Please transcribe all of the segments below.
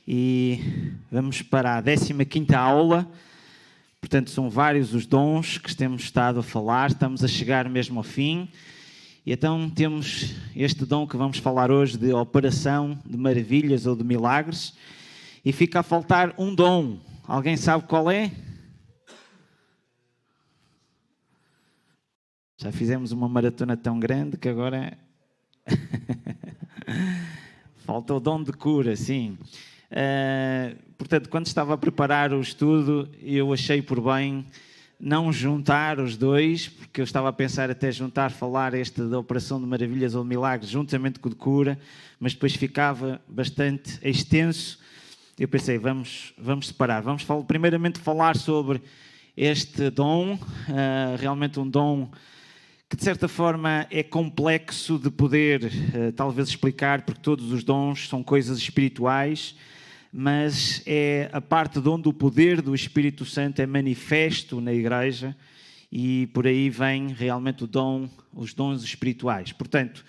E vamos para a 15ª aula. Portanto, são vários os dons que temos estado a falar, estamos a chegar mesmo ao fim. E então temos este dom que vamos falar hoje de operação de maravilhas ou de milagres. E fica a faltar um dom. Alguém sabe qual é? Já fizemos uma maratona tão grande que agora... Falta o dom de cura, sim. Portanto, quando estava a preparar o estudo, eu achei por bem não juntar os dois, porque eu estava a pensar até falar este da operação de maravilhas ou de milagres juntamente com o de cura, mas depois ficava bastante extenso. Eu pensei, vamos separar. Vamos primeiramente falar sobre este dom, realmente um dom que de certa forma é complexo de poder talvez explicar, porque todos os dons são coisas espirituais, mas é a parte de onde o poder do Espírito Santo é manifesto na igreja e por aí vem realmente os dons espirituais. Portanto,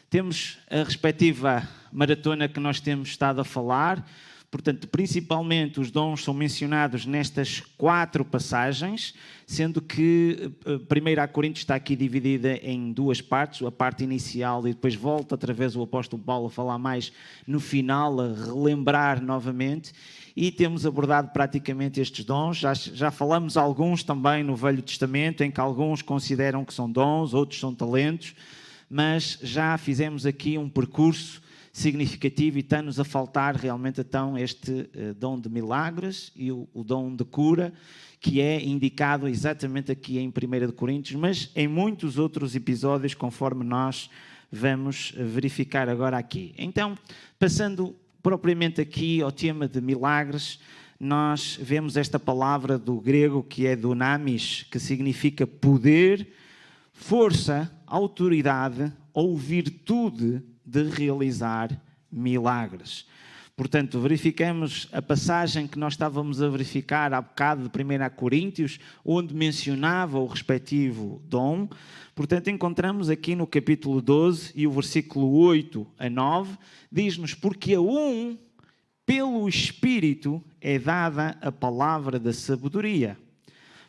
temos a respectiva maratona que nós temos estado a falar. Portanto, principalmente os dons são mencionados nestas 4 passagens, sendo que 1 Coríntios está aqui dividida em 2 partes, a parte inicial e depois volta através do apóstolo Paulo a falar mais no final, a relembrar novamente. E temos abordado praticamente estes dons, já falamos alguns também no Velho Testamento, em que alguns consideram que são dons, outros são talentos, mas já fizemos aqui um percurso significativo e está-nos a faltar realmente então este dom de milagres e o dom de cura, que é indicado exatamente aqui em 1 Coríntios, mas em muitos outros episódios, conforme nós vamos verificar agora aqui. Então, passando propriamente aqui ao tema de milagres, nós vemos esta palavra do grego que é dunamis, que significa poder, força, autoridade ou virtude de realizar milagres. Portanto, verificamos a passagem que nós estávamos a verificar há bocado de 1 Coríntios, onde mencionava o respectivo dom. Portanto, encontramos aqui no capítulo 12 e o versículo 8 a 9, diz-nos: porque a um, pelo Espírito, é dada a palavra da sabedoria.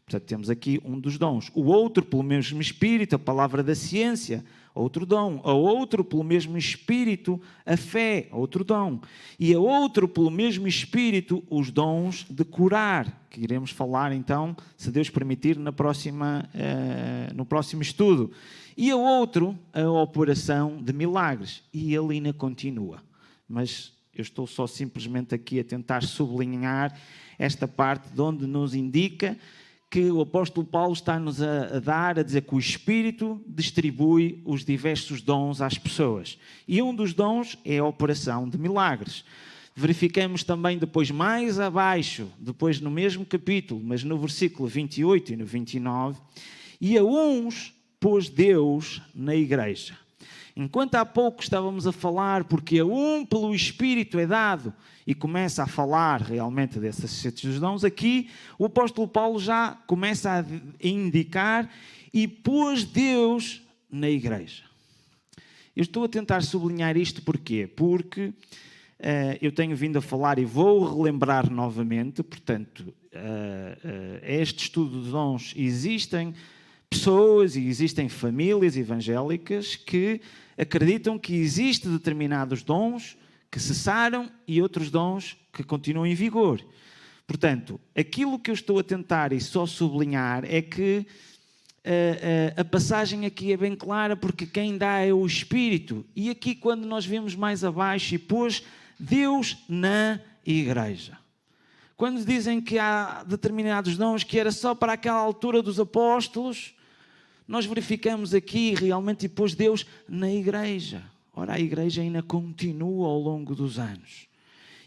Portanto, temos aqui um dos dons. O outro, pelo mesmo Espírito, a palavra da ciência, outro dom. A outro, pelo mesmo Espírito, a fé, outro dom. E a outro, pelo mesmo Espírito, os dons de curar, que iremos falar então, se Deus permitir, no próximo estudo. E a outro, a operação de milagres. E ele ainda continua. Mas eu estou só simplesmente aqui a tentar sublinhar esta parte de onde nos indica que o apóstolo Paulo está-nos a dizer que o Espírito distribui os diversos dons às pessoas. E um dos dons é a operação de milagres. Verificamos também depois mais abaixo, depois no mesmo capítulo, mas no versículo 28 e no 29, e a uns pôs Deus na igreja. Enquanto há pouco estávamos a falar, porque a um pelo Espírito é dado, e começa a falar realmente desses dons, aqui o apóstolo Paulo já começa a indicar e pôs Deus na igreja. Eu estou a tentar sublinhar isto porquê? Porque eu tenho vindo a falar e vou relembrar novamente, portanto, este estudo de dons existem pessoas e existem famílias evangélicas que acreditam que existem determinados dons que cessaram e outros dons que continuam em vigor. Portanto, aquilo que eu estou a tentar e só sublinhar é que a passagem aqui é bem clara, porque quem dá é o Espírito. E aqui, quando nós vemos mais abaixo, e pôs Deus na igreja. Quando dizem que há determinados dons que era só para aquela altura dos apóstolos, nós verificamos aqui realmente e pôs Deus na igreja. Ora, a igreja ainda continua ao longo dos anos.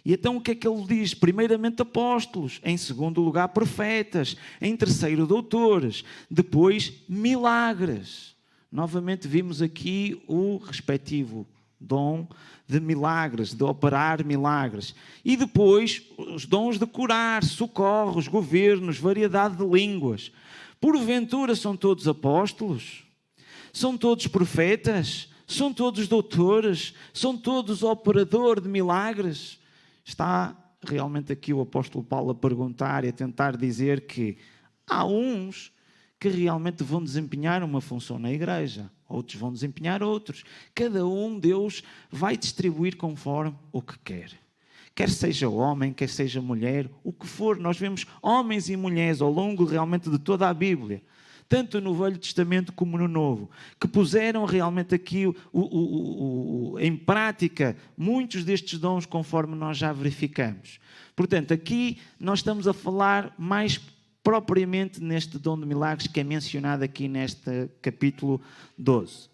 E então o que é que ele diz? Primeiramente apóstolos, em segundo lugar profetas, em terceiro doutores, depois milagres. Novamente vimos aqui o respectivo dom de milagres, de operar milagres. E depois os dons de curar, socorros, governos, variedade de línguas. Porventura são todos apóstolos? São todos profetas? São todos doutores? São todos operador de milagres? Está realmente aqui o apóstolo Paulo a perguntar e a tentar dizer que há uns que realmente vão desempenhar uma função na igreja, outros vão desempenhar outros. Cada um Deus vai distribuir conforme o que quer. Quer seja homem, quer seja mulher, o que for. Nós vemos homens e mulheres ao longo realmente de toda a Bíblia, tanto no Velho Testamento como no Novo, que puseram realmente aqui em prática muitos destes dons conforme nós já verificamos. Portanto, aqui nós estamos a falar mais propriamente neste dom de milagres que é mencionado aqui neste capítulo 12.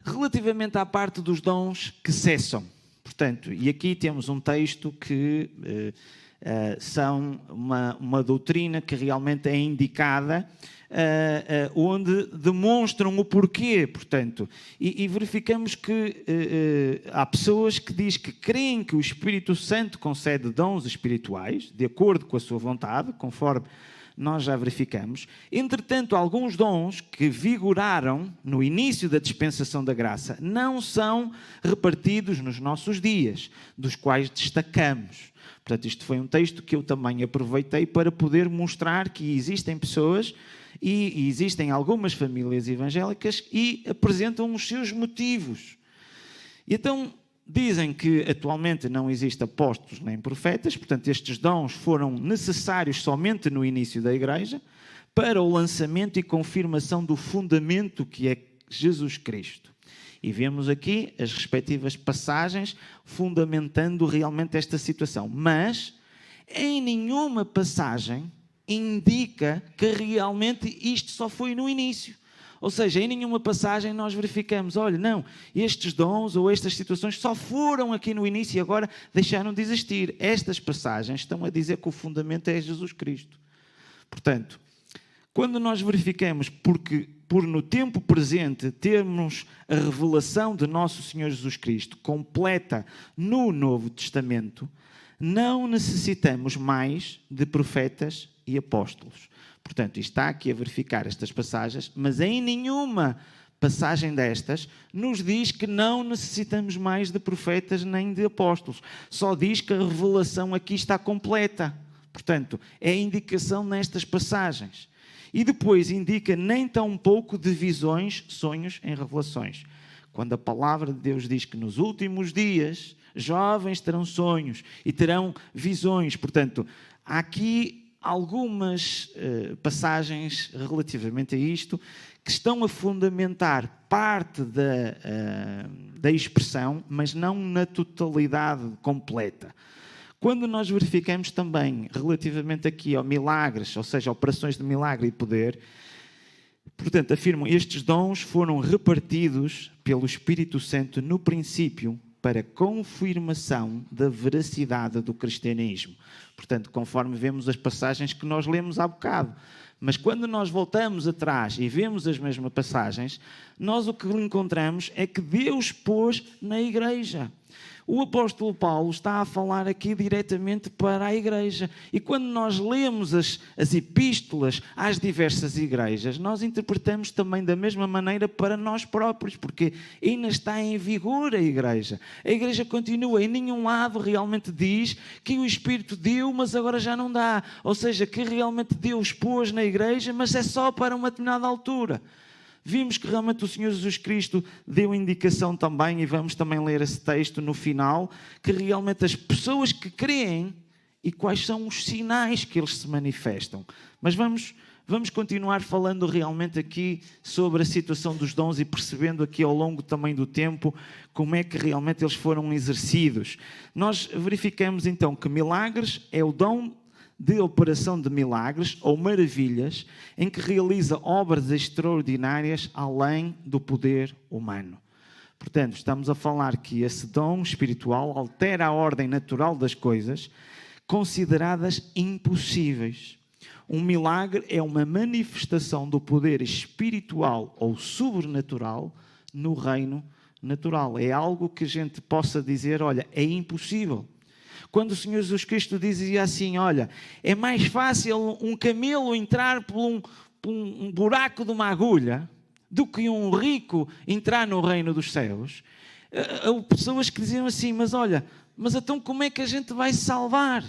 Relativamente à parte dos dons que cessam, portanto, e aqui temos um texto que são uma doutrina que realmente é indicada, onde demonstram o porquê, portanto, e verificamos que há pessoas que dizem que creem que o Espírito Santo concede dons espirituais, de acordo com a sua vontade, conforme nós já verificamos. Entretanto, alguns dons que vigoraram no início da dispensação da graça não são repartidos nos nossos dias, dos quais destacamos. Portanto, isto foi um texto que eu também aproveitei para poder mostrar que existem pessoas e existem algumas famílias evangélicas e apresentam os seus motivos. E então, dizem que atualmente não existem apóstolos nem profetas, portanto, estes dons foram necessários somente no início da igreja para o lançamento e confirmação do fundamento que é Jesus Cristo. E vemos aqui as respectivas passagens fundamentando realmente esta situação. Mas, em nenhuma passagem indica que realmente isto só foi no início. Ou seja, em nenhuma passagem nós verificamos, olha, não, estes dons ou estas situações só foram aqui no início e agora deixaram de existir. Estas passagens estão a dizer que o fundamento é Jesus Cristo. Portanto, quando nós verificamos por no tempo presente termos a revelação de nosso Senhor Jesus Cristo completa no Novo Testamento, não necessitamos mais de profetas e apóstolos. Portanto, está aqui a verificar estas passagens, mas em nenhuma passagem destas nos diz que não necessitamos mais de profetas nem de apóstolos. Só diz que a revelação aqui está completa. Portanto, é a indicação nestas passagens. E depois indica nem tão pouco de visões, sonhos em revelações. Quando a palavra de Deus diz que nos últimos dias jovens terão sonhos e terão visões. Portanto, há aqui algumas passagens relativamente a isto que estão a fundamentar parte da expressão, mas não na totalidade completa. Quando nós verificamos também, relativamente aqui ao milagres, ou seja, operações de milagre e poder, portanto, afirmam estes dons foram repartidos pelo Espírito Santo no princípio para confirmação da veracidade do cristianismo. Portanto, conforme vemos as passagens que nós lemos há bocado. Mas quando nós voltamos atrás e vemos as mesmas passagens, nós o que encontramos é que Deus pôs na igreja. O apóstolo Paulo está a falar aqui diretamente para a igreja. E quando nós lemos as epístolas às diversas igrejas, nós interpretamos também da mesma maneira para nós próprios, porque ainda está em vigor a igreja. A igreja continua, em nenhum lado realmente diz que o Espírito deu, mas agora já não dá. Ou seja, que realmente Deus pôs na igreja, mas é só para uma determinada altura. Vimos que realmente o Senhor Jesus Cristo deu indicação também, e vamos também ler esse texto no final, que realmente as pessoas que creem e quais são os sinais que eles se manifestam. Mas vamos continuar falando realmente aqui sobre a situação dos dons e percebendo aqui ao longo também do tempo como é que realmente eles foram exercidos. Nós verificamos então que milagres é o dom de operação de milagres ou maravilhas em que realiza obras extraordinárias além do poder humano. Portanto, estamos a falar que esse dom espiritual altera a ordem natural das coisas consideradas impossíveis. Um milagre é uma manifestação do poder espiritual ou sobrenatural no reino natural. É algo que a gente possa dizer, olha, é impossível. Quando o Senhor Jesus Cristo dizia assim, olha, é mais fácil um camelo entrar por um buraco de uma agulha do que um rico entrar no reino dos céus. Há pessoas que diziam assim, mas olha, mas então como é que a gente vai salvar?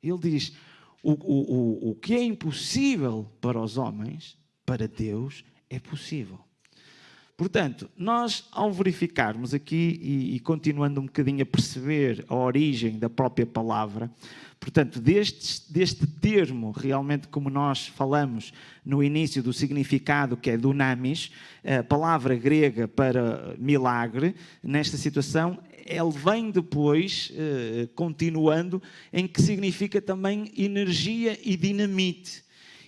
Ele diz, o que é impossível para os homens, para Deus é possível. Portanto, nós ao verificarmos aqui e continuando um bocadinho a perceber a origem da própria palavra, portanto, deste termo, realmente como nós falamos no início do significado, que é dunamis, a palavra grega para milagre, nesta situação, ele vem depois, continuando, em que significa também energia e dinamite.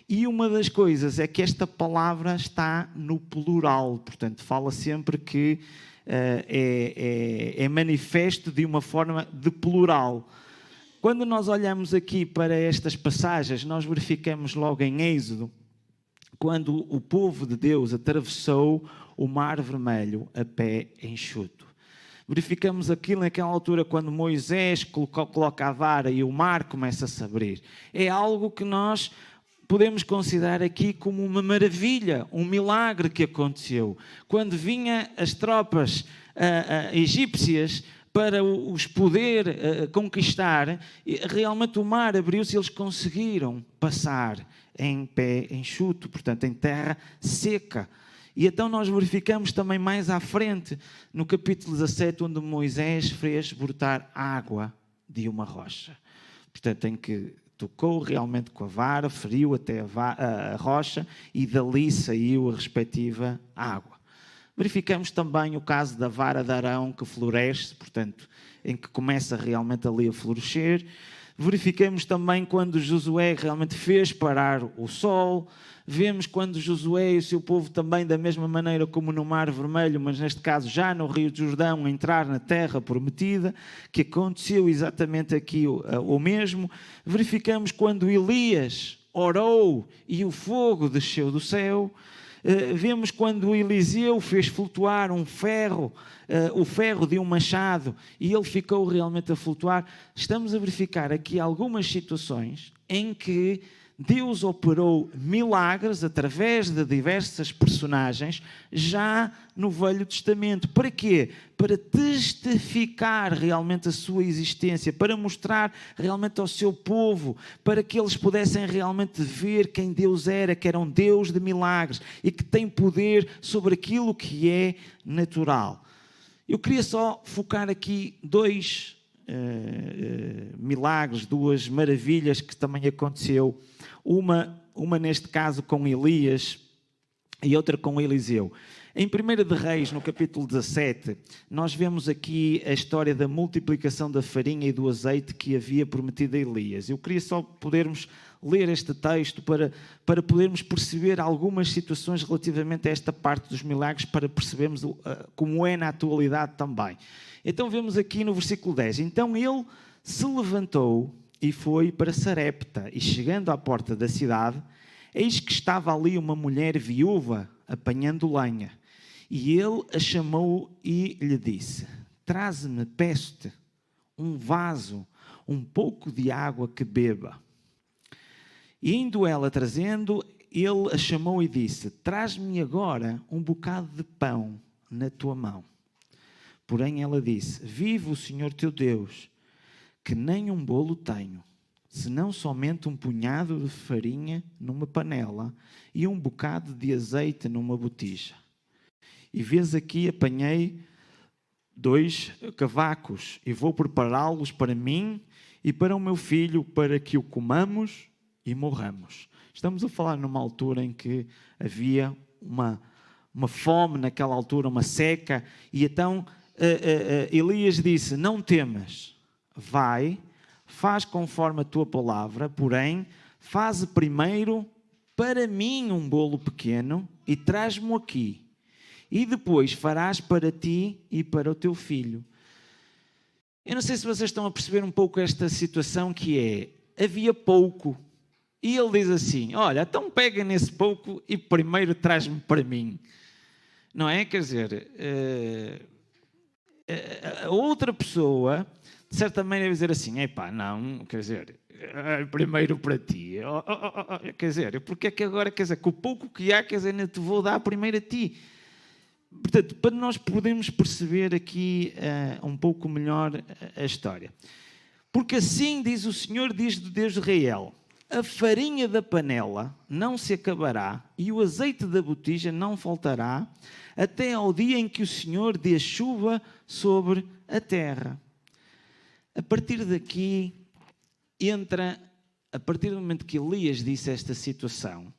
E uma das coisas é que esta palavra está no plural, portanto, fala sempre que é manifesto de uma forma de plural. Quando nós olhamos aqui para estas passagens, nós verificamos logo em Êxodo, quando o povo de Deus atravessou o Mar Vermelho a pé enxuto. Verificamos aquilo naquela altura quando Moisés coloca a vara e o mar começa a se abrir. É algo que nós podemos considerar aqui como uma maravilha, um milagre que aconteceu. Quando vinham as tropas egípcias para os poder conquistar, realmente o mar abriu-se e eles conseguiram passar em pé enxuto, portanto em terra seca. E então nós verificamos também mais à frente, no capítulo 17, onde Moisés fez brotar água de uma rocha. Portanto, em que tocou realmente com a vara, feriu até a rocha e dali saiu a respectiva água. Verificamos também o caso da vara de Arão que floresce, portanto, em que começa realmente ali a florescer. Verificamos também quando Josué realmente fez parar o sol. Vemos quando Josué e o seu povo também, da mesma maneira como no Mar Vermelho, mas neste caso já no Rio Jordão, entrar na terra prometida, que aconteceu exatamente aqui o mesmo. Verificamos quando Elias orou e o fogo desceu do céu. Vemos quando Eliseu fez flutuar um ferro, o ferro de um machado, e ele ficou realmente a flutuar. Estamos a verificar aqui algumas situações em que Deus operou milagres através de diversas personagens já no Velho Testamento. Para quê? Para testificar realmente a sua existência, para mostrar realmente ao seu povo, para que eles pudessem realmente ver quem Deus era, que era um Deus de milagres e que tem poder sobre aquilo que é natural. Eu queria só focar aqui dois milagres, duas maravilhas que também aconteceu. Uma neste caso com Elias e outra com Eliseu. Em 1 de Reis, no capítulo 17, nós vemos aqui a história da multiplicação da farinha e do azeite que havia prometido a Elias. Eu queria só podermos ler este texto para podermos perceber algumas situações relativamente a esta parte dos milagres, para percebermos como é na atualidade também. Então vemos aqui no versículo 10. Então ele se levantou e foi para Sarepta, e chegando à porta da cidade, eis que estava ali uma mulher viúva apanhando lenha. E ele a chamou e lhe disse: traze-me, peço-te, um vaso, um pouco de água que beba. E indo ela trazendo, ele a chamou e disse: traz-me agora um bocado de pão na tua mão. Porém ela disse: vive o Senhor teu Deus, que nem um bolo tenho, senão somente um punhado de farinha numa panela e um bocado de azeite numa botija. E vês aqui, apanhei 2 cavacos e vou prepará-los para mim e para o meu filho, para que o comamos e morramos. Estamos a falar numa altura em que havia uma fome naquela altura, uma seca, e então Elias disse: não temas, vai, faz conforme a tua palavra, porém, faze primeiro para mim um bolo pequeno e traz-me aqui, e depois farás para ti e para o teu filho. Eu não sei se vocês estão a perceber um pouco esta situação, que é, havia pouco, e ele diz assim: olha, então pega nesse pouco e primeiro traz-me para mim. Não é? Quer dizer, a outra pessoa, de certa maneira, deve dizer assim: epá, não, quer dizer, primeiro para ti. Quer dizer, porque é que agora, quer dizer, com o pouco que há, quer dizer, não te vou dar primeiro a ti. Portanto, para nós podermos perceber aqui um pouco melhor a história. Porque assim diz o Senhor, diz o Deus de Israel: a farinha da panela não se acabará e o azeite da botija não faltará, até ao dia em que o Senhor dê chuva sobre a terra. A partir daqui entra, a partir do momento que Elias disse esta situação,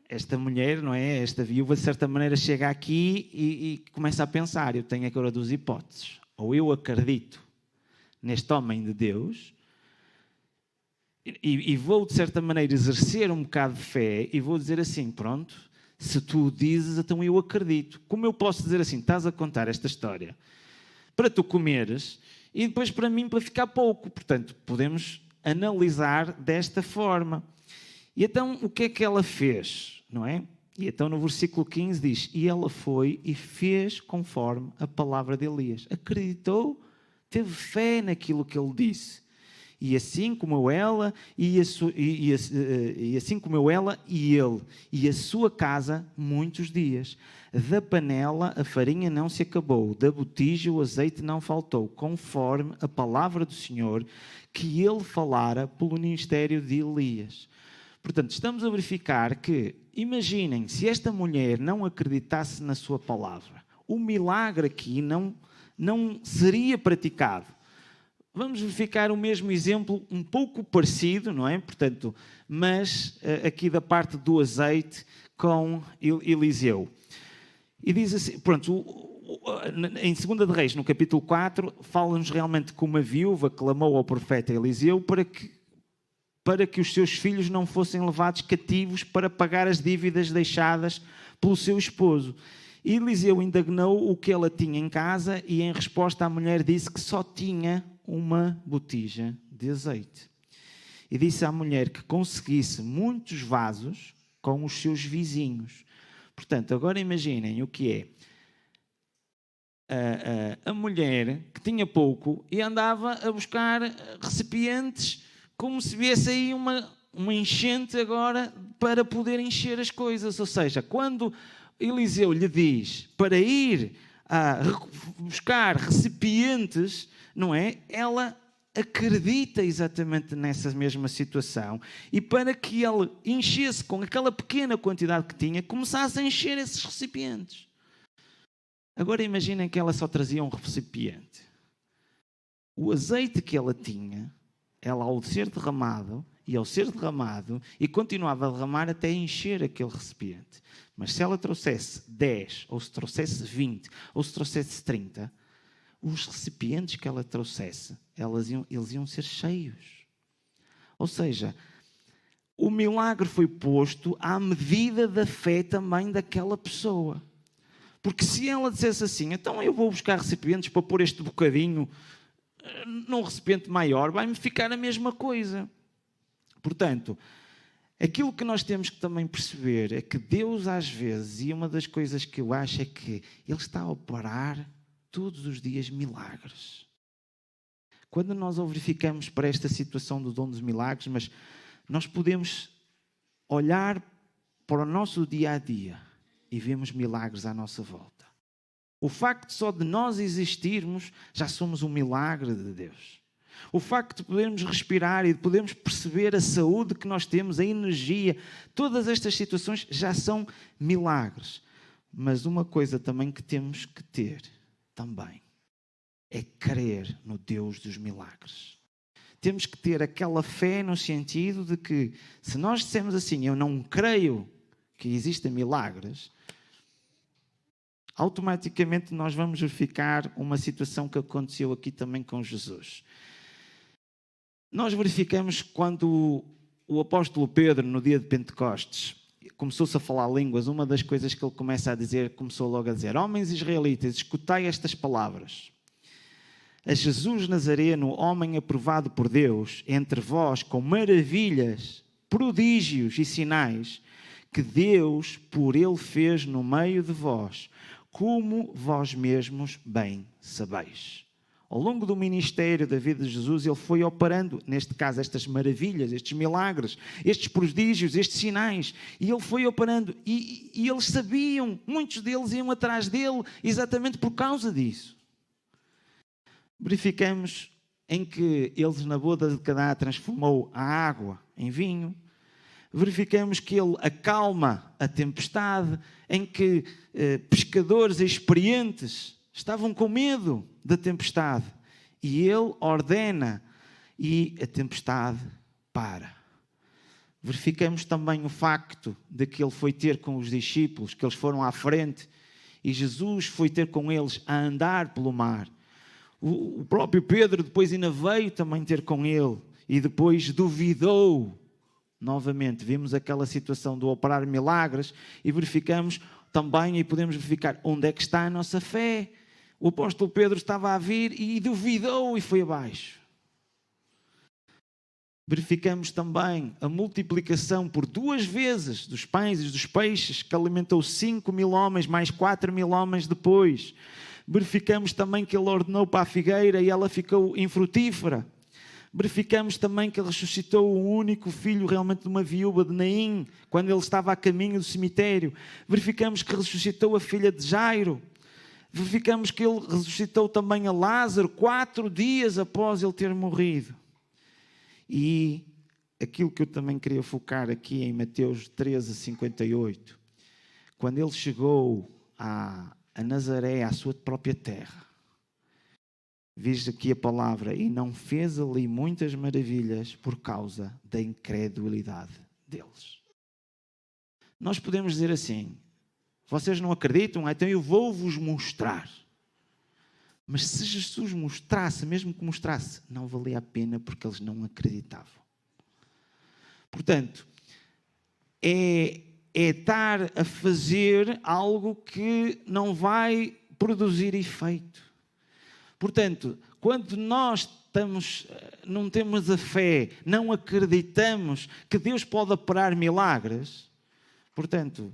esta mulher, não é? Esta viúva, de certa maneira, chega aqui e começa a pensar: eu tenho agora duas hipóteses. Ou eu acredito neste homem de Deus e vou, de certa maneira, exercer um bocado de fé e vou dizer assim: pronto, se tu o dizes, então eu acredito. Como eu posso dizer assim: estás a contar esta história para tu comeres e depois para mim para ficar pouco? Portanto, podemos analisar desta forma. E então, o que é que ela fez, não é? E então no versículo 15 diz: e ela foi e fez conforme a palavra de Elias. Acreditou, teve fé naquilo que ele disse. E assim como ela e assim como ela e ele e a sua casa muitos dias. Da panela a farinha não se acabou, da botija o azeite não faltou, conforme a palavra do Senhor que ele falara pelo ministério de Elias. Portanto, estamos a verificar que, imaginem, se esta mulher não acreditasse na sua palavra, o milagre aqui não seria praticado. Vamos verificar o mesmo exemplo, um pouco parecido, não é? Portanto, mas aqui da parte do azeite com Eliseu. E diz assim, pronto, em 2 de Reis, no capítulo 4, fala-nos realmente que uma viúva clamou ao profeta Eliseu para que os seus filhos não fossem levados cativos para pagar as dívidas deixadas pelo seu esposo. E Eliseu indagou o que ela tinha em casa e, em resposta, a mulher disse que só tinha uma botija de azeite. E disse à mulher que conseguisse muitos vasos com os seus vizinhos. Portanto, agora imaginem o que é. A mulher que tinha pouco e andava a buscar recipientes como se viesse aí uma enchente agora para poder encher as coisas. Ou seja, quando Eliseu lhe diz para ir a buscar recipientes, não é? Ela acredita exatamente nessa mesma situação e para que ele enchesse com aquela pequena quantidade que tinha, começasse a encher esses recipientes. Agora imaginem que ela só trazia um recipiente. O azeite que ela tinha, ela ao ser derramado, e continuava a derramar até encher aquele recipiente. Mas se ela trouxesse 10, ou se trouxesse 20, ou se trouxesse 30, os recipientes que ela trouxesse, eles iam ser cheios. Ou seja, o milagre foi posto à medida da fé também daquela pessoa. Porque se ela dissesse assim: então eu vou buscar recipientes para pôr este bocadinho num recipiente maior, vai-me ficar a mesma coisa. Portanto, aquilo que nós temos que também perceber é que Deus às vezes, e uma das coisas que eu acho é que Ele está a operar todos os dias milagres. Quando nós verificamos para esta situação do dom dos milagres, mas nós podemos olhar para o nosso dia-a-dia e vemos milagres à nossa volta. O facto só de nós existirmos, já somos um milagre de Deus. O facto de podermos respirar e de podermos perceber a saúde que nós temos, a energia, todas estas situações já são milagres. Mas uma coisa também que temos que ter também é crer no Deus dos milagres. Temos que ter aquela fé no sentido de que, se nós dissermos assim: eu não creio que existam milagres, automaticamente nós vamos verificar uma situação que aconteceu aqui também com Jesus. Nós verificamos quando o apóstolo Pedro, no dia de Pentecostes, começou-se a falar línguas, uma das coisas que ele começou logo a dizer: homens israelitas, escutai estas palavras. A Jesus Nazareno, homem aprovado por Deus, entre vós com maravilhas, prodígios e sinais, que Deus por ele fez no meio de vós, como vós mesmos bem sabeis. ao longo do ministério da vida de Jesus, ele foi operando, neste caso, estas maravilhas, estes milagres, estes prodígios, estes sinais, e ele foi operando, e eles sabiam, muitos deles iam atrás dele, exatamente por causa disso. Verificamos em que eles na boda de Caná transformou a água em vinho. Verificamos que ele acalma a tempestade, em que pescadores experientes estavam com medo da tempestade. E ele ordena e a tempestade para. Verificamos também o facto de que ele foi ter com os discípulos, que eles foram à frente, e Jesus foi ter com eles a andar pelo mar. O próprio Pedro depois ainda veio também ter com ele e depois duvidou. Novamente, vimos aquela situação do operar milagres e verificamos também, e podemos verificar onde é que está a nossa fé. O apóstolo Pedro estava a vir e duvidou e foi abaixo. Verificamos também a multiplicação por 2 vezes dos pães e dos peixes, que alimentou 5.000 homens, mais 4.000 homens depois. Verificamos também que ele ordenou para a figueira e ela ficou infrutífera. Verificamos também que ele ressuscitou o único filho realmente de uma viúva de Naim, quando ele estava a caminho do cemitério. Verificamos que ressuscitou a filha de Jairo. Verificamos que ele ressuscitou também a Lázaro 4 dias após ele ter morrido. E aquilo que eu também queria focar aqui em Mateus 13:58, quando ele chegou a Nazaré, à sua própria terra, diz aqui a palavra, e não fez ali muitas maravilhas por causa da incredulidade deles. Nós podemos dizer assim, vocês não acreditam? Então eu vou-vos mostrar. Mas se Jesus mostrasse, mesmo que mostrasse, não valia a pena porque eles não acreditavam. Portanto, é estar a fazer algo que não vai produzir efeito. Portanto, quando nós não temos a fé, não acreditamos que Deus pode operar milagres, portanto,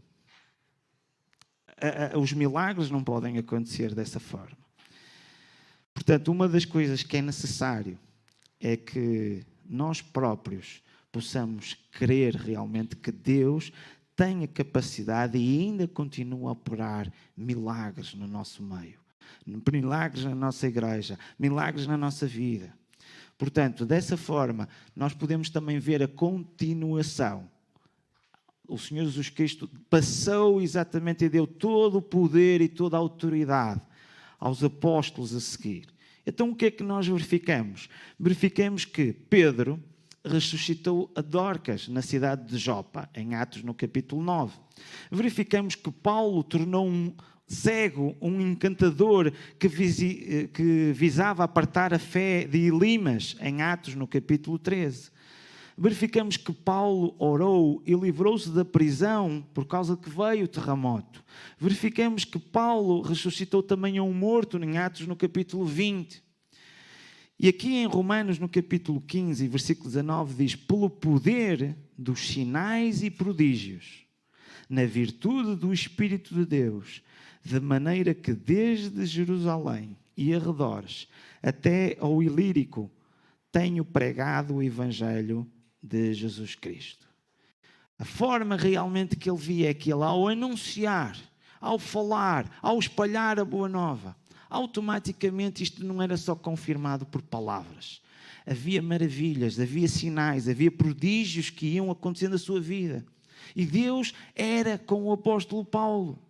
os milagres não podem acontecer dessa forma. Portanto, uma das coisas que é necessário é que nós próprios possamos crer realmente que Deus tem a capacidade e ainda continua a operar milagres no nosso meio. Milagres na nossa igreja, milagres na nossa vida. Portanto, dessa forma, nós podemos também ver a continuação. O Senhor Jesus Cristo passou exatamente e deu todo o poder e toda a autoridade aos apóstolos a seguir. Então, o que é que nós verificamos? Verificamos que Pedro ressuscitou a Dorcas na cidade de Jopa, em Atos no capítulo 9. Verificamos que Paulo tornou um cego, um encantador que visava apartar a fé de Elimas, em Atos no capítulo 13. Verificamos que Paulo orou e livrou-se da prisão por causa que veio o terremoto. Verificamos que Paulo ressuscitou também a um morto em Atos no capítulo 20. E aqui em Romanos, no capítulo 15, versículo 19, diz: pelo poder dos sinais e prodígios, na virtude do Espírito de Deus, de maneira que desde Jerusalém e arredores até ao Ilírico tenho pregado o Evangelho de Jesus Cristo. A forma realmente que ele via é que ele, ao anunciar, ao falar, ao espalhar a boa nova, automaticamente isto não era só confirmado por palavras. Havia maravilhas, havia sinais, havia prodígios que iam acontecendo na sua vida. E Deus era com o apóstolo Paulo.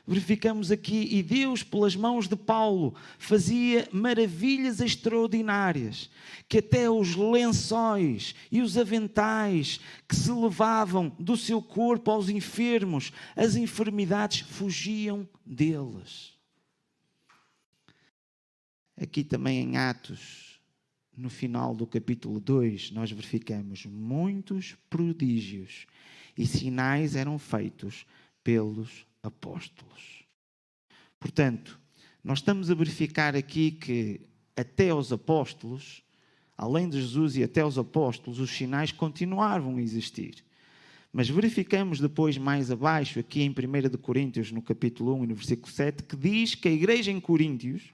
Verificamos aqui, e Deus, pelas mãos de Paulo, fazia maravilhas extraordinárias, que até os lençóis e os aventais que se levavam do seu corpo aos enfermos, as enfermidades fugiam deles. Aqui também em Atos, no final do capítulo 2, nós verificamos muitos prodígios e sinais eram feitos pelos apóstolos. Portanto, nós estamos a verificar aqui que até os apóstolos, além de Jesus e até os apóstolos, os sinais continuavam a existir. Mas verificamos depois mais abaixo, aqui em 1 Coríntios, no capítulo 1 e no versículo 7, que diz que a igreja em Coríntios,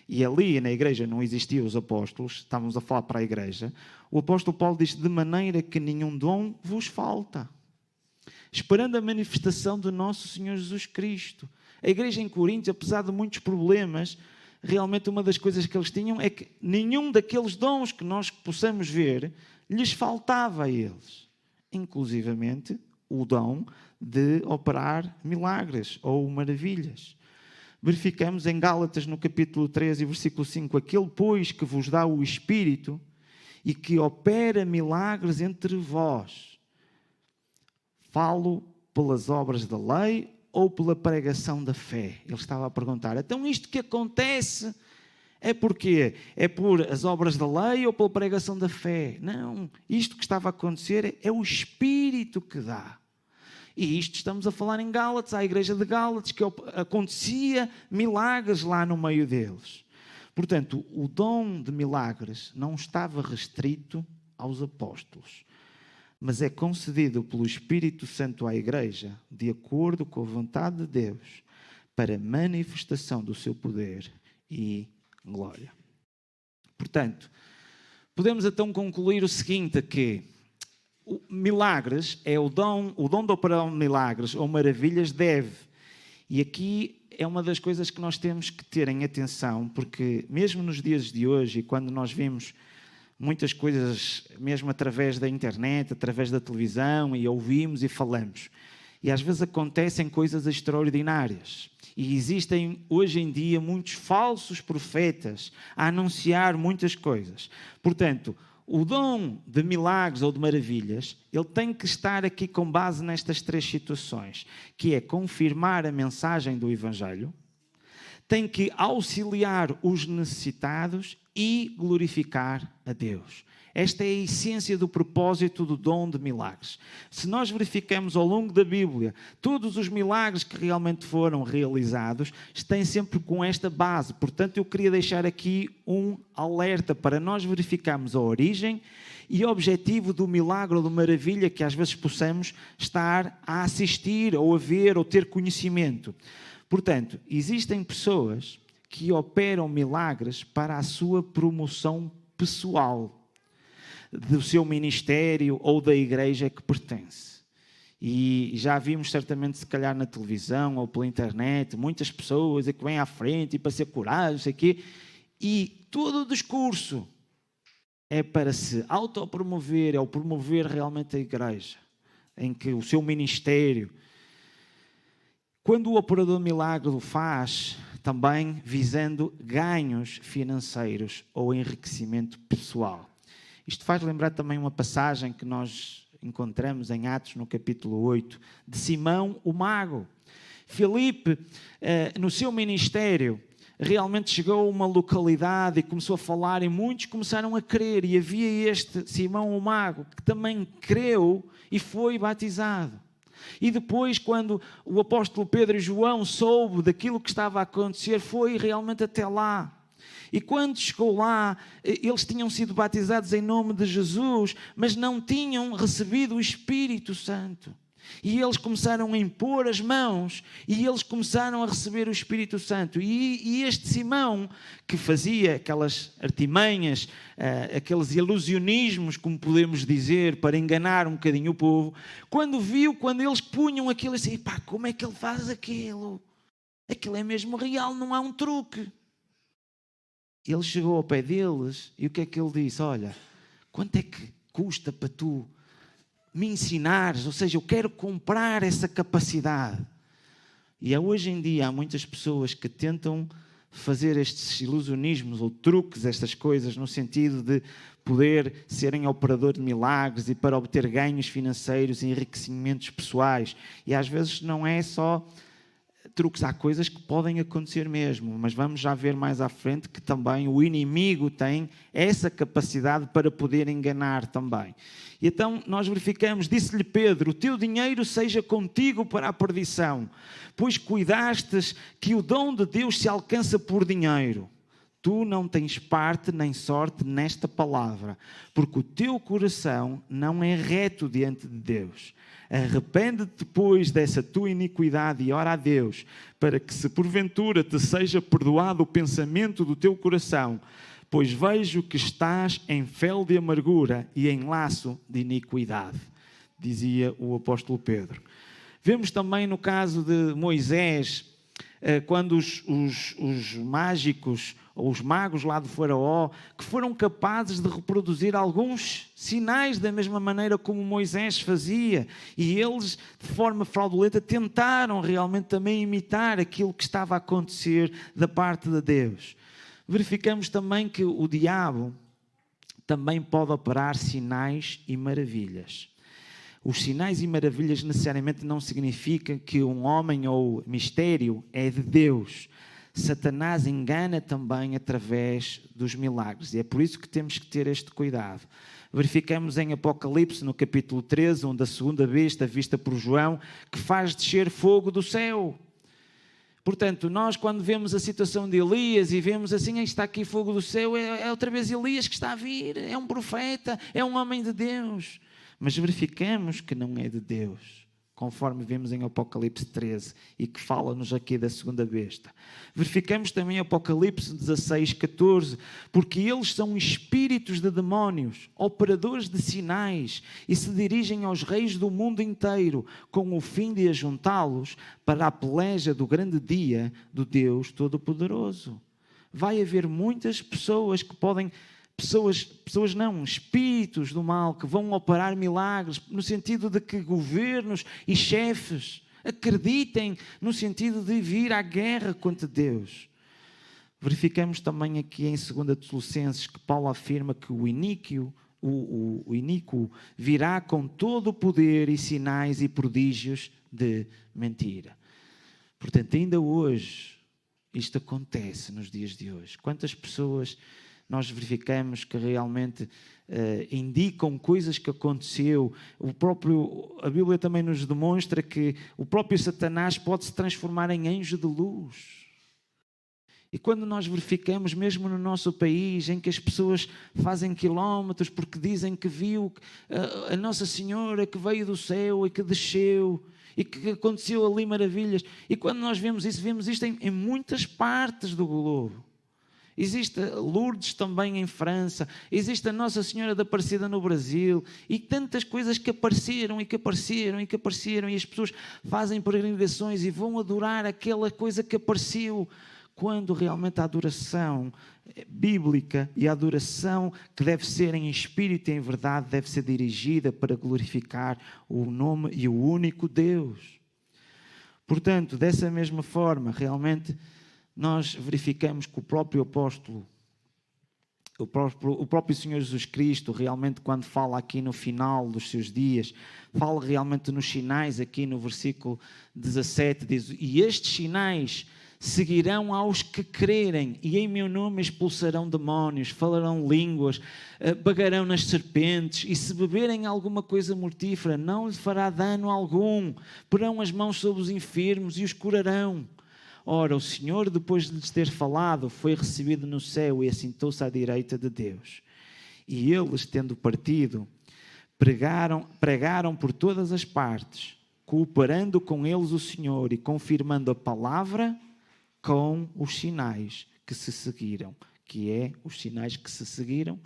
e ali na igreja não existiam os apóstolos, estávamos a falar para a igreja, o apóstolo Paulo diz: de maneira que nenhum dom vos falta, esperando a manifestação do nosso Senhor Jesus Cristo. A igreja em Corinto, apesar de muitos problemas, realmente uma das coisas que eles tinham é que nenhum daqueles dons que nós possamos ver lhes faltava a eles, inclusivamente o dom de operar milagres ou maravilhas. Verificamos em Gálatas, no capítulo 3 e versículo 5, aquele, pois, que vos dá o Espírito e que opera milagres entre vós. Falo pelas obras da lei ou pela pregação da fé? Ele estava a perguntar, então isto que acontece é porquê? É por as obras da lei ou pela pregação da fé? Não, isto que estava a acontecer é o Espírito que dá. E isto estamos a falar em Gálatas, à igreja de Gálatas, que acontecia milagres lá no meio deles. Portanto, o dom de milagres não estava restrito aos apóstolos, mas é concedido pelo Espírito Santo à igreja, de acordo com a vontade de Deus, para manifestação do seu poder e glória. Portanto, podemos então concluir o seguinte, que milagres é o dom de operar milagres ou maravilhas deve. E aqui é uma das coisas que nós temos que ter em atenção, porque mesmo nos dias de hoje, quando nós vemos muitas coisas, mesmo através da internet, através da televisão, e ouvimos e falamos, e às vezes acontecem coisas extraordinárias. E existem hoje em dia muitos falsos profetas a anunciar muitas coisas. Portanto, o dom de milagres ou de maravilhas, ele tem que estar aqui com base nestas três situações, que é confirmar a mensagem do Evangelho, tem que auxiliar os necessitados e glorificar a Deus. Esta é a essência do propósito do dom de milagres. Se nós verificamos ao longo da Bíblia, todos os milagres que realmente foram realizados, têm sempre com esta base. Portanto, eu queria deixar aqui um alerta para nós verificarmos a origem e o objetivo do milagre ou da maravilha que às vezes possamos estar a assistir, ou a ver, ou ter conhecimento. Portanto, existem pessoas que operam milagres para a sua promoção pessoal, do seu ministério ou da igreja a que pertence. E já vimos certamente, se calhar na televisão ou pela internet, muitas pessoas que vêm à frente e para ser curadas, não sei o quê, e todo o discurso é para se autopromover, é o promover realmente a igreja, em que o seu ministério. Quando o operador milagre o faz, também visando ganhos financeiros ou enriquecimento pessoal. Isto faz lembrar também uma passagem que nós encontramos em Atos, no capítulo 8, de Simão o Mago. Filipe, no seu ministério, realmente chegou a uma localidade e começou a falar, e muitos começaram a crer. E havia este Simão o Mago, que também creu e foi batizado. E depois, quando o apóstolo Pedro e João soube daquilo que estava a acontecer, foi realmente até lá. E quando chegou lá, eles tinham sido batizados em nome de Jesus, mas não tinham recebido o Espírito Santo. E eles começaram a impor as mãos e eles começaram a receber o Espírito Santo. E este Simão, que fazia aquelas artimanhas, aqueles ilusionismos, como podemos dizer, para enganar um bocadinho o povo, quando eles punham aquilo, assim, pá, como é que ele faz aquilo? Aquilo é mesmo real, não há um truque. Ele chegou ao pé deles e o que é que ele disse? Olha, quanto é que custa para tu me ensinares? Ou seja, eu quero comprar essa capacidade. E hoje em dia há muitas pessoas que tentam fazer estes ilusionismos ou truques, estas coisas, no sentido de poder serem operador de milagres e para obter ganhos financeiros e enriquecimentos pessoais. E às vezes não é só truques, há coisas que podem acontecer mesmo, mas vamos já ver mais à frente que também o inimigo tem essa capacidade para poder enganar também. E então nós verificamos, disse-lhe Pedro, o teu dinheiro seja contigo para a perdição, pois cuidastes que o dom de Deus se alcança por dinheiro. Tu não tens parte nem sorte nesta palavra, porque o teu coração não é reto diante de Deus. Arrepende-te, pois, dessa tua iniquidade e ora a Deus, para que, se porventura te seja perdoado o pensamento do teu coração, pois vejo que estás em fel de amargura e em laço de iniquidade, dizia o apóstolo Pedro. Vemos também no caso de Moisés, quando os mágicos, ou os magos lá do faraó, que foram capazes de reproduzir alguns sinais da mesma maneira como Moisés fazia, e eles, de forma fraudulenta, tentaram realmente também imitar aquilo que estava a acontecer da parte de Deus. Verificamos também que o diabo também pode operar sinais e maravilhas. Os sinais e maravilhas necessariamente não significam que um homem ou mistério é de Deus. Satanás engana também através dos milagres, e é por isso que temos que ter este cuidado. Verificamos em Apocalipse, no capítulo 13, onde a segunda besta, vista por João, que faz descer fogo do céu. Portanto, nós quando vemos a situação de Elias e vemos assim, está aqui fogo do céu, é outra vez Elias que está a vir, é um profeta, é um homem de Deus. Mas verificamos que não é de Deus, conforme vemos em Apocalipse 13, e que fala-nos aqui da segunda besta. Verificamos também em Apocalipse 16, 14, porque eles são espíritos de demónios, operadores de sinais, e se dirigem aos reis do mundo inteiro, com o fim de ajuntá-los para a peleja do grande dia do Deus Todo-Poderoso. Vai haver muitas pessoas que podem... espíritos do mal que vão operar milagres, no sentido de que governos e chefes acreditem no sentido de vir à guerra contra Deus. Verificamos também aqui em 2 Tessalonicenses que Paulo afirma que o iníquo virá com todo o poder e sinais e prodígios de mentira. Portanto, ainda hoje, isto acontece nos dias de hoje. Quantas pessoas nós verificamos que realmente indicam coisas que aconteceu. A Bíblia também nos demonstra que o próprio Satanás pode se transformar em anjo de luz. E quando nós verificamos, mesmo no nosso país, em que as pessoas fazem quilómetros porque dizem que viu a Nossa Senhora que veio do céu e que desceu, e que aconteceu ali maravilhas. E quando nós vemos isto em muitas partes do globo. Existe Lourdes também em França, existe a Nossa Senhora da Aparecida no Brasil, e tantas coisas que apareceram, e as pessoas fazem peregrinações e vão adorar aquela coisa que apareceu, quando realmente a adoração bíblica e a adoração que deve ser em espírito e em verdade deve ser dirigida para glorificar o nome e o único Deus. Portanto, dessa mesma forma, realmente, nós verificamos que o próprio apóstolo, o próprio Senhor Jesus Cristo, realmente quando fala aqui no final dos seus dias, fala realmente nos sinais, aqui no versículo 17, diz: e estes sinais seguirão aos que crerem, e em meu nome expulsarão demónios, falarão línguas, pegarão nas serpentes, e se beberem alguma coisa mortífera, não lhe fará dano algum, porão as mãos sobre os enfermos e os curarão. Ora, o Senhor, depois de lhes ter falado, foi recebido no céu e assentou-se à direita de Deus. E eles, tendo partido, pregaram por todas as partes, cooperando com eles o Senhor e confirmando a palavra com os sinais que se seguiram. Que é os sinais que se seguiram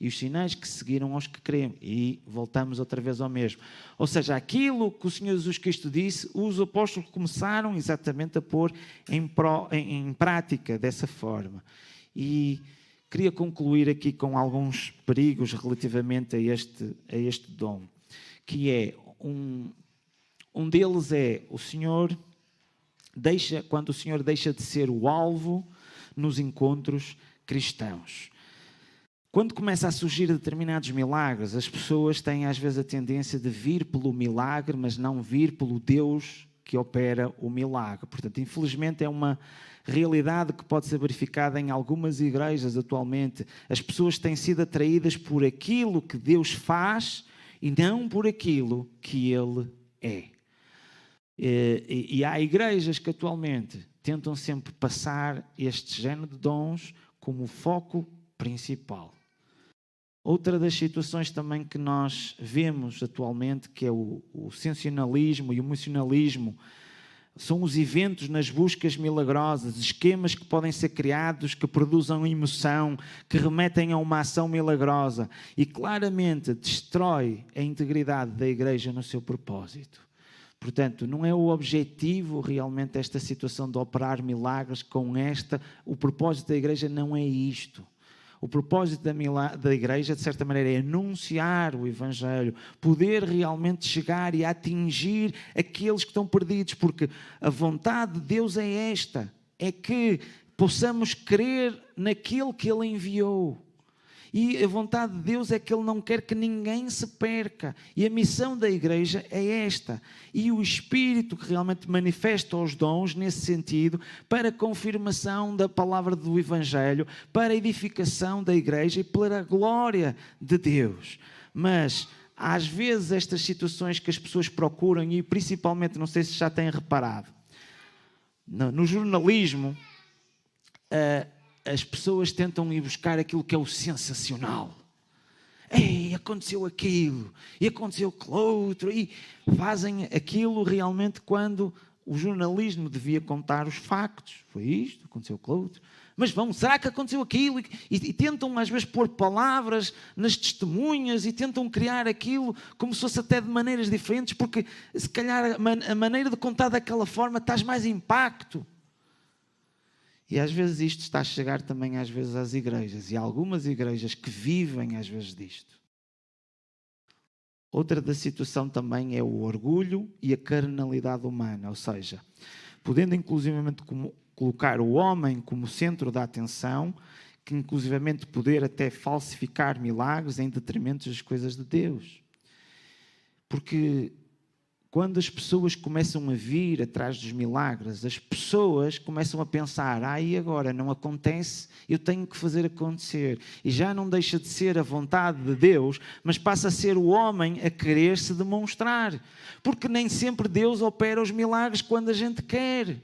e os sinais que seguiram aos que creem. E voltamos outra vez ao mesmo. Ou seja, aquilo que o Senhor Jesus Cristo disse, os apóstolos começaram exatamente a pôr em prática dessa forma. E queria concluir aqui com alguns perigos relativamente a este dom. Que é, um deles é, quando o Senhor deixa de ser o alvo nos encontros cristãos. Quando começa a surgir determinados milagres, as pessoas têm às vezes a tendência de vir pelo milagre, mas não vir pelo Deus que opera o milagre. Portanto, infelizmente é uma realidade que pode ser verificada em algumas igrejas atualmente. As pessoas têm sido atraídas por aquilo que Deus faz e não por aquilo que Ele é. E há igrejas que atualmente tentam sempre passar este género de dons como foco principal. Outra das situações também que nós vemos atualmente, que é o sensacionalismo e o emocionalismo, são os eventos nas buscas milagrosas, esquemas que podem ser criados, que produzam emoção, que remetem a uma ação milagrosa e claramente destrói a integridade da igreja no seu propósito. Portanto, não é o objetivo realmente esta situação de operar milagres com esta. O propósito da igreja não é isto. O propósito da igreja, de certa maneira, é anunciar o Evangelho, poder realmente chegar e atingir aqueles que estão perdidos, porque a vontade de Deus é esta, é que possamos crer naquele que Ele enviou. E a vontade de Deus é que Ele não quer que ninguém se perca. E a missão da igreja é esta. E o Espírito que realmente manifesta os dons nesse sentido, para a confirmação da palavra do Evangelho, para a edificação da igreja e para a glória de Deus. Mas às vezes estas situações que as pessoas procuram, e principalmente, não sei se já têm reparado, no jornalismo, as pessoas tentam ir buscar aquilo que é o sensacional. Ei, aconteceu aquilo, e aconteceu aquilo outro, e fazem aquilo realmente quando o jornalismo devia contar os factos. Foi isto, aconteceu aquilo outro. Mas será que aconteceu aquilo? E tentam às vezes pôr palavras nas testemunhas e tentam criar aquilo como se fosse até de maneiras diferentes, porque se calhar a maneira de contar daquela forma traz mais impacto. E às vezes isto está a chegar também às vezes às igrejas, e há algumas igrejas que vivem às vezes disto. Outra da situação também é o orgulho e a carnalidade humana, ou seja, podendo inclusivamente colocar o homem como centro da atenção, que inclusivamente poder até falsificar milagres em detrimento das coisas de Deus. Porque quando as pessoas começam a vir atrás dos milagres, as pessoas começam a pensar, e agora não acontece, eu tenho que fazer acontecer. E já não deixa de ser a vontade de Deus, mas passa a ser o homem a querer se demonstrar. Porque nem sempre Deus opera os milagres quando a gente quer.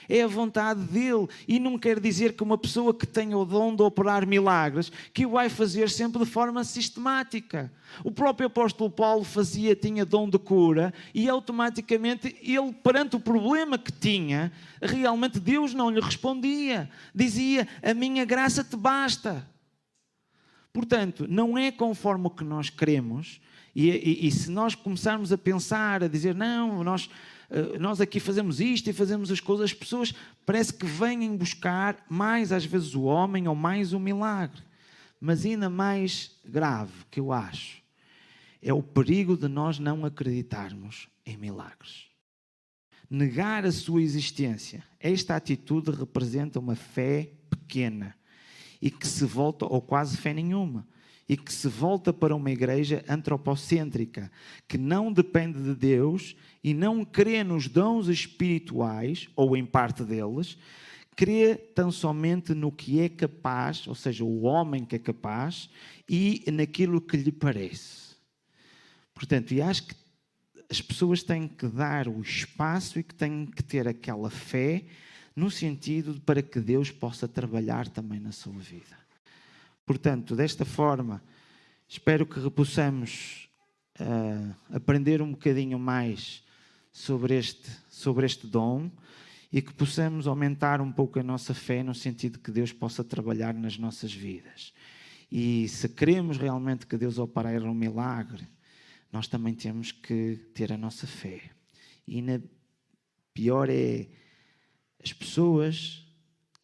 É a vontade dele, e não quer dizer que uma pessoa que tenha o dom de operar milagres, que o vai fazer sempre de forma sistemática. O próprio apóstolo Paulo tinha dom de cura, e automaticamente ele, perante o problema que tinha, realmente Deus não lhe respondia. Dizia, a minha graça te basta. Portanto, não é conforme o que nós queremos, e se nós começarmos a pensar, a dizer, não, nós aqui fazemos isto e fazemos as coisas, as pessoas parece que vêm buscar mais às vezes o homem ou mais o milagre. Mas ainda mais grave, que eu acho, é o perigo de nós não acreditarmos em milagres. Negar a sua existência. Esta atitude representa uma fé pequena e que se volta, ou quase fé nenhuma, e que se volta para uma igreja antropocêntrica, que não depende de Deus e não crê nos dons espirituais, ou em parte deles, crê tão somente no que é capaz, ou seja, o homem que é capaz, e naquilo que lhe parece. Portanto, e acho que as pessoas têm que dar o espaço e que têm que ter aquela fé no sentido para que Deus possa trabalhar também na sua vida. Portanto, desta forma, espero que possamos aprender um bocadinho mais sobre este dom e que possamos aumentar um pouco a nossa fé no sentido que Deus possa trabalhar nas nossas vidas. E se queremos realmente que Deus opere um milagre, nós também temos que ter a nossa fé. E pior é as pessoas,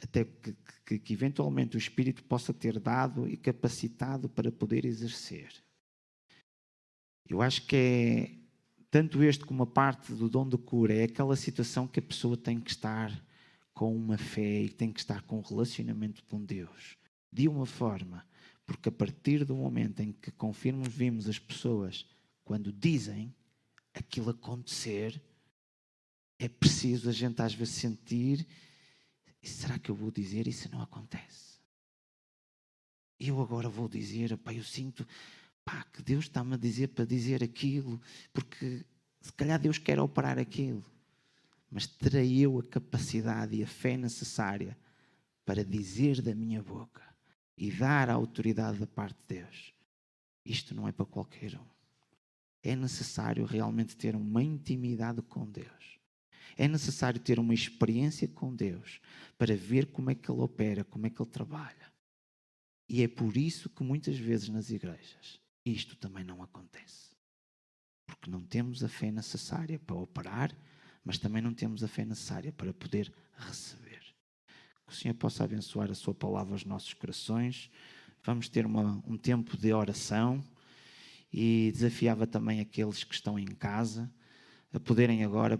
até que eventualmente o Espírito possa ter dado e capacitado para poder exercer. Eu acho que é tanto este como a parte do dom de cura, é aquela situação que a pessoa tem que estar com uma fé e tem que estar com um relacionamento com Deus. De uma forma, porque a partir do momento em que vimos as pessoas, quando dizem aquilo acontecer, é preciso a gente às vezes sentir, será que eu vou dizer isso não acontece? Eu agora vou dizer, eu sinto que Deus está-me a dizer para dizer aquilo, porque se calhar Deus quer operar aquilo, mas terei eu a capacidade e a fé necessária para dizer da minha boca e dar a autoridade da parte de Deus. Isto não é para qualquer um. É necessário realmente ter uma intimidade com Deus. É necessário ter uma experiência com Deus para ver como é que Ele opera, como é que Ele trabalha. E é por isso que muitas vezes nas igrejas isto também não acontece. Porque não temos a fé necessária para operar, mas também não temos a fé necessária para poder receber. Que o Senhor possa abençoar a sua palavra aos nossos corações. Vamos ter um tempo de oração e desafiava também aqueles que estão em casa a poderem agora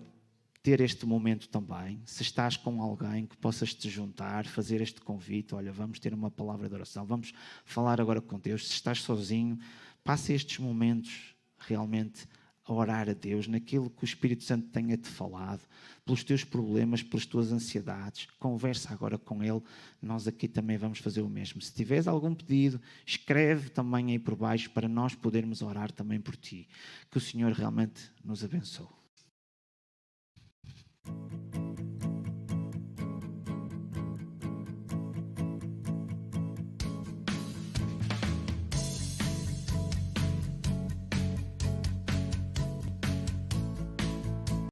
ter este momento também. Se estás com alguém que possas te juntar, fazer este convite, olha, vamos ter uma palavra de oração, vamos falar agora com Deus. Se estás sozinho, passa estes momentos realmente a orar a Deus, naquilo que o Espírito Santo tenha-te falado, pelos teus problemas, pelas tuas ansiedades. Conversa agora com Ele. Nós aqui também vamos fazer o mesmo. Se tiveres algum pedido, escreve também aí por baixo para nós podermos orar também por ti. Que o Senhor realmente nos abençoe.